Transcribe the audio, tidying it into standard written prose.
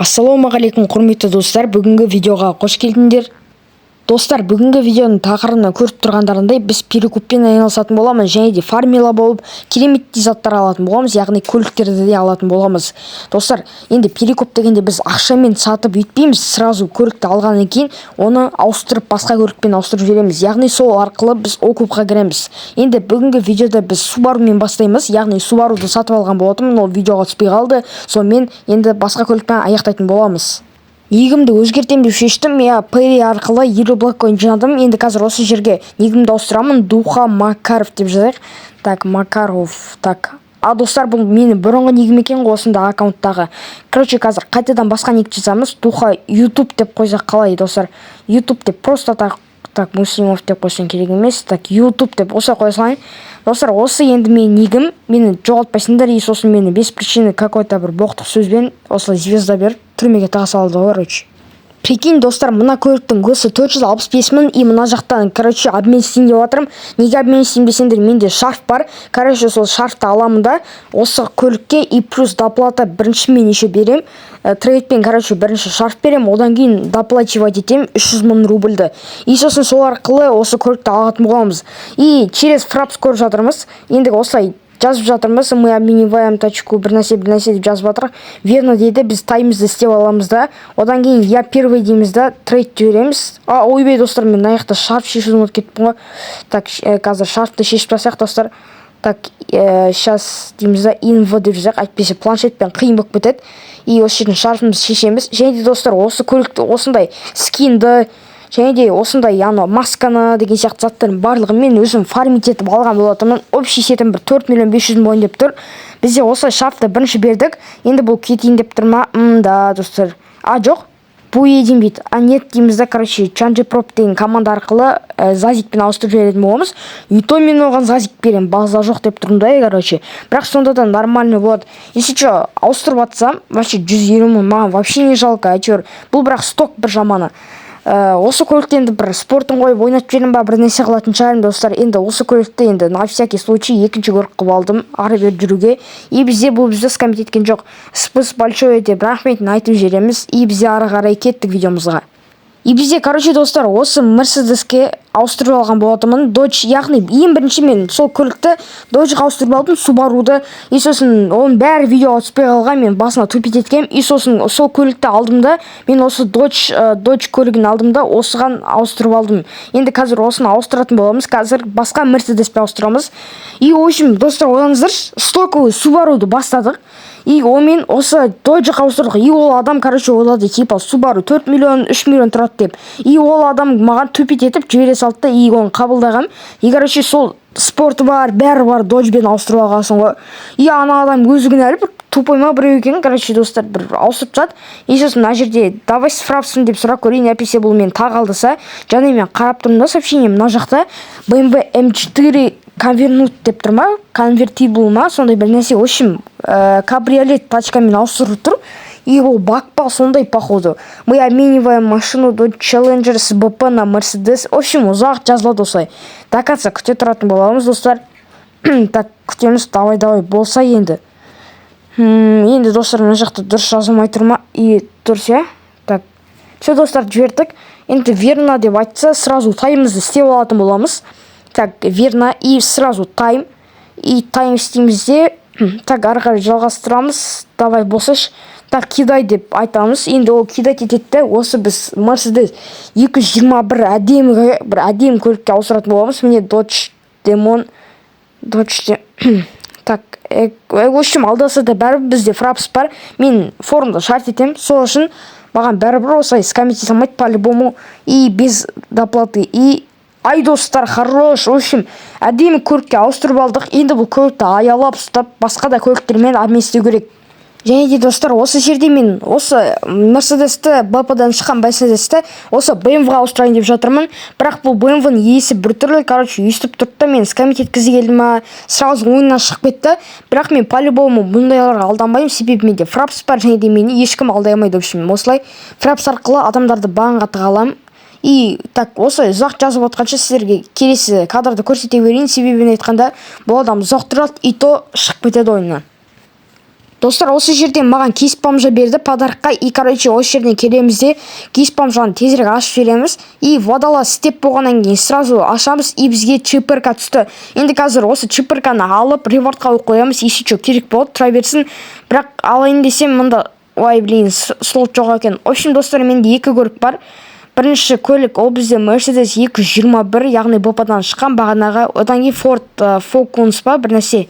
Ассалаумағалейкум құрметті достар, бүгінгі видеоға қош келдіңдер. Достар, бүгінгі видеоның тақырыбына көріп тұрғандарындай біз перекуппен айналысатын боламыз, және де фармила болып кереметтей заттар алатын боламыз, яғни көліктерді де алатын боламыз. Достар, енді перекуп дегенде біз ақшамен сатып өйтпейміз, сразу көлікті алғаннан кейін оны ауыстырып басқа көлікпен ауыстырып жібереміз, яғни сол арқылы біз окупқа кіреміз. Енді бүгінгі видеода біз Subaruмен бастаймыз, яғни Subaruды сатып алған болатынмын, ол видеоға түспей қалды, сонымен енді басқа көлікпен аяқтайтын боламыз. Негімді өзгертем деп шештім, Payday арқылы 50 блоккоин жинадым. Енді қазір осы жерге негімді ауыстырамын. Духа Макаров деп жазайық. Так, Макаров. Так. Достар, бұл мені бұрынғы негім екен ғой, осында аккаунттағы. Короче, қазір қайтадан басқа ник жазамыз. Духа YouTube деп қойсақ қалай, достар? YouTube деп просто так Муслимов деп қойсаң керек емес. Так, YouTube деп осылай қоя салайын. Достар, осы енді мен негім, мені жоғалтпайсыңдар, и сосын мені без причины какой-то бір боқтық сөзбен осылай звезда беріп түрмеге тыға салды, короче. Прикинь, достар, мына көліктің көсі 465 мың, и мына жақтан, короче, обмен істейін деп жатырмын. Неге обмен істейін десеңдер, менде шарф бар. Короче, сол шарфты аламын да, осы көлікке и плюс доплата бірінші мен еще берем. Трейдпен, короче, бірінші шарф берем, одан кейін доплачивать етем 300 мың рубльді. И сосын сол арқылы осы көлікті алатын боламыз. И через фрапс көріп жатырмыз. Енді осылай жазып жатырмыз, мы обмениваем тачку, бір нәрсе деп жазып жатыр. Верно дейді, біз таймызды істеп аламыз да. Одан кейін я первый дейміз да, трейд жібереміз. Ойбай, достар, мен аяқта шарф шешуді ұмытып кеттім ғой. Так, қазір шарфты шешіп тастайық, достар. Так, сейчас дейміз да, инфо деп жазайық, әйтпесе планшетпен қиын болып кетеді. И осы жерден шарфымызды шешеміз. Және де, достар, осы көлікті осындай скинді, және де осындай масканы деген сияқты заттардың барлығын мен өзім фармить етіп алған болатынмын. Общий сетім бір 4 миллион 500 мың деп тұр. Бізде осылай шарфты бірінші бердік. Енді бұл кетейін деп тұр ма? Да, достар. Жоқ. Поедем дейді. Нет дейміз да, короче, Change Prop деген команда арқылы зазикпен ауыстырып жіберетін боламыз. И то мен оған зазик берем, база жоқ деп тұрмын да, короче. Бірақ сонда да нормально болады. Если что, ауыстырып атсам, вообще 120 мың, маған вообще не жалко, әйтеуір. Бұл бірақ сток бір жаманы. Осы көлікті енді бір спортын қойып ойнатып жерім ба, бір нәрсе қылатын шығарым, достар. Енді осы көлікті енді на всякий случай екінші көлік қылып алдым, ары бері жүруге. И бізде бұл бізді скамит еткен жоқ. Спасибо большое деп рахметін айтып жібереміз. И бізде ары қарай кеттік видеомызға. И бізде, короче, достар, осы Мерседеске ауыстырып алған болатынмын. Dodge, яғни ең бірінші мен сол көлікті Dodgeға ауыстырып алдым, Subaruды. И сосын оның бәрі видеоға түспей қалған, мен басына тупить еткем. И сосын сол көлікті алдым да, мен осы Dodge көлігін алдым да, осыған ауыстырып алдым. Енді қазір осыны ауыстыратын боламыз. Қазір басқа Мерседеспен ауыстырамыз. И, в общем, достар, ойлаңыздар, стоковый Subaruды бастадық. И омен осы Dodgeға ауыстырдық. И ол адам, короче, ойлады, типа, Subaru 4 миллион, 3 миллион тұрады деп. И ол адам маған тупить етіп жібере салды, и оны қабылдағам. И, короче, сол спорты бар, бәрі бар, Dodge'бен ауыстырып алғансың ғой. И ана адам өзі күнәлі бір тупой ма біреу екен, короче, достар, бір ауыстырып жатыр. И сосын мына жерде давай сфрапсын деп сұрап көрейін, әпесе бұл мен тағалдыса. Және мен қарап тұрмын да, сообщение мына жақта BMW M4 конвернут деп тұр ма, конвертибл ма, сондай бір нәрсе. В общем, кабриолет тачкамен ауыстырып тұр. И ол бакпал сондай, походу. Мы обмениваем машину Dodge Challenger с БП на Mercedes. В общем, ұзақ жазылады осылай. Докатса күте тұратын боламыз, достар. Так, күтеміз, давай, болса енді. Енді, достар, мына жақта дұрыс жазылмай тұр ма? И дұрыс, я? Так, все, достар, жібердік. Енді верно деп айтса, сразу таймызды істеп алатын боламыз. Так, верно, и сразу тайм. И тайм істейміз де. Так, ары қарай жалғастырамыз. Давай, болсаш. Так, кидай деп айтамыз. Енді ол кидать етеді. Осы біз Mercedes 221 әдемі көлікке ауыстыратын боламыз. Міне Dodge Demon. Так, в общем, алдаса да бәрібір бізде фрапс бар. Мен форумда шарт етем. Сол үшін маған бәрібір осылай скамить ете алмайды по-любому. И без доплаты. И ай, достар, хорош. В общем, әдемі көлікке ауыстырып алдық. Енді бұл көлікті аялап ұстап, басқа да көліктермен обмен істеу керек. Және де, достар, осы жерде мен осы Мерседесті, БП-дан шыққан Мерседесті осы BMW-ға ауыстырайын деп жатырмын. Бірақ бұл BMW-ның иесі бір түрлі, короче, өйстіп тұрды, мен скамит еткізі келді ма, сразу ойыннан шығып кетті. Бірақ мен по-любому бұндайларға алданбаймын, себебі менде фрапс бар, және де мені ешкім алдай алмайды. В общем, осылай фрапс арқылы адамдарды бағынға тығалам. И так, осы ұзақ жазып отқанша сіздерге келесі кадрды көрсете берейін, себебін айтқанда бұл адам ұзақ тұрады, и то шығып кетеді ойыннан. Достар, осы жерден маған кесіп бомжа берді подарыққа. И короче, осы жерден келеміз де кесіп бомжаны тезірек ашып жібереміз. И водолаз степ болғаннан кейін сразу ашамыз. И бізге ЧПРК түсті. Енді қазір осы ЧПРКны алып ревардқа қоямыз. Если что керек болады, тұра берсін. Бірақ алайын десем мында, ой блин, слот жоқ екен. В общем, достар, менде екі көлік бар. Бірінші көлік ол бізде Mercedes 221, яғни бопадан шыққан бағанағы. Одан кейін Ford Focus ба бір нәрсе.